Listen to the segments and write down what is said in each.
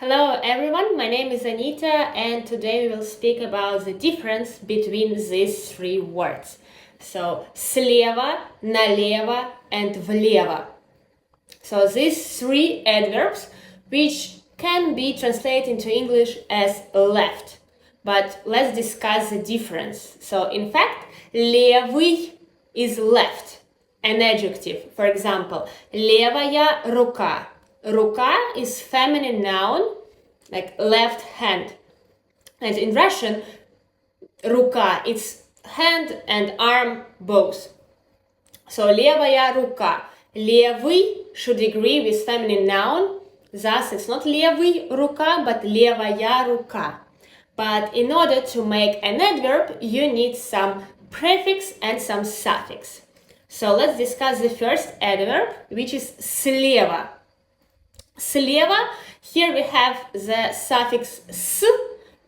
Hello everyone, my name is Anita and today we will speak about the difference between these three words. So, слева, налево and влево. So these three adverbs which can be translated into English as left. But let's discuss the difference. So in fact, левый is left, an adjective. For example, левая рука. Рука is feminine noun, like left hand. And in Russian, рука, it's hand and arm both. So левая рука. Левый should agree with feminine noun. Thus, it's not левый рука, but левая рука. But in order to make an adverb, you need some prefix and some suffix. So let's discuss the first adverb, which is слева. Слева, here we have the suffix s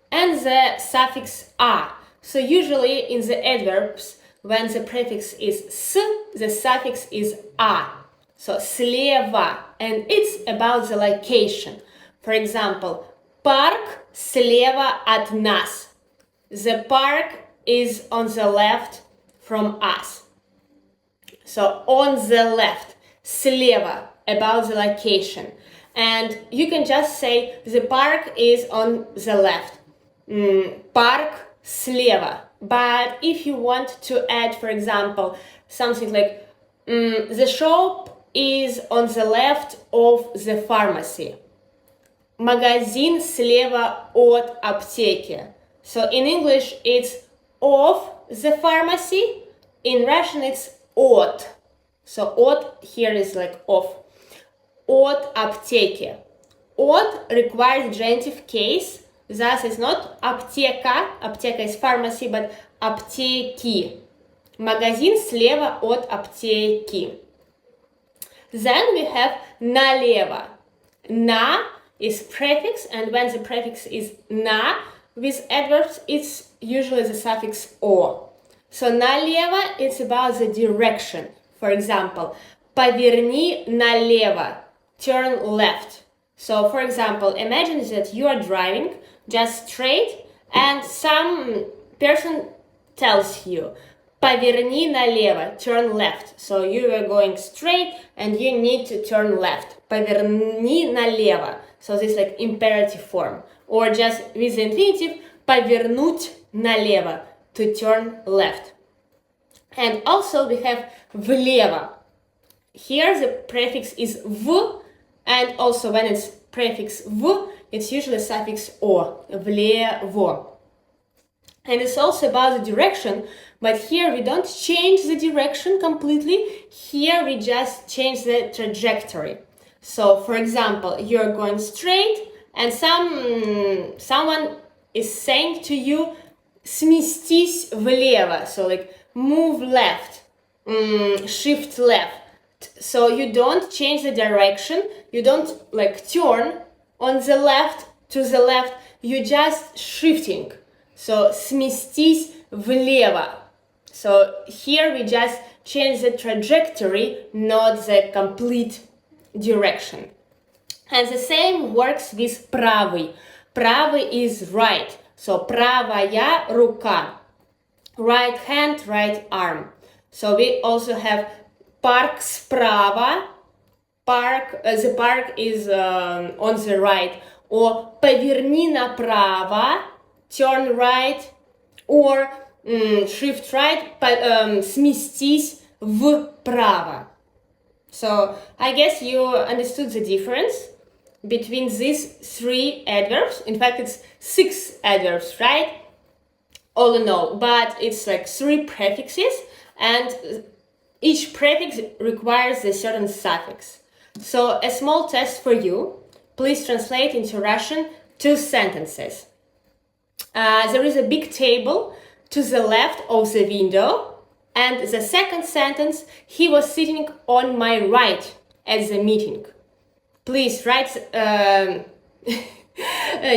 and the suffix a. So usually in the adverbs, when the prefix is s, the suffix is a. So слева, and it's about the location. For example, парк слева от нас. The park is on the left from us. So on the left, слева, about the location. And you can just say the park is on the left. Парк слева. But if you want to add, for example, something like the shop is on the left of the pharmacy. Магазин слева от аптеки. So in English it's of the pharmacy. In Russian it's от. So от here is like of. От аптеки. От requires genitive case, thus it's not аптека, аптека is pharmacy, but аптеки. Магазин слева от аптеки. Then we have налево. На is prefix, and when the prefix is на, with adverbs it's usually the suffix о. So налево it's about the direction. For example, поверни налево. Turn left. So, for example, imagine that you are driving just straight and some person tells you, поверни налево, turn left. So you are going straight and you need to turn left. Поверни налево. So this is like imperative form. Or just with the infinitive, повернуть налево, to turn left. And also we have влево. Here the prefix is в, and also when it's prefix v, it's usually suffix o, влево. And it's also about the direction, but here we don't change the direction completely. Here we just change the trajectory. So, for example, you're going straight, and someone is saying to you, сместись влево, so like move left, shift left. So you don't change the direction, you don't like turn on the left to the left, you just shifting. So сместись влево. So here we just change the trajectory, not the complete direction. And the same works with правый. Правый is right. So правая рука. Right hand, right arm. So we also have парк справа, the park is on the right, or поверни направо, turn right, or shift right, сместись вправо. So I guess you understood the difference between these three adverbs. In fact, it's 6 adverbs, right? All in all, but it's like 3 prefixes, and each prefix requires a certain suffix. So a small test for you. Please translate into Russian 2 sentences. There is a big table to the left of the window, and the second sentence, he was sitting on my right at the meeting. Please write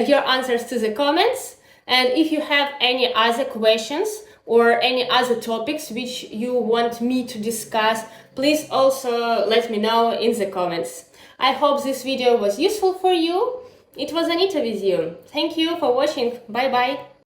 your answers to the comments, and if you have any other questions or any other topics which you want me to discuss, please also let me know in the comments. I hope this video was useful for you, It was Anita with you. Thank you for watching. Bye bye.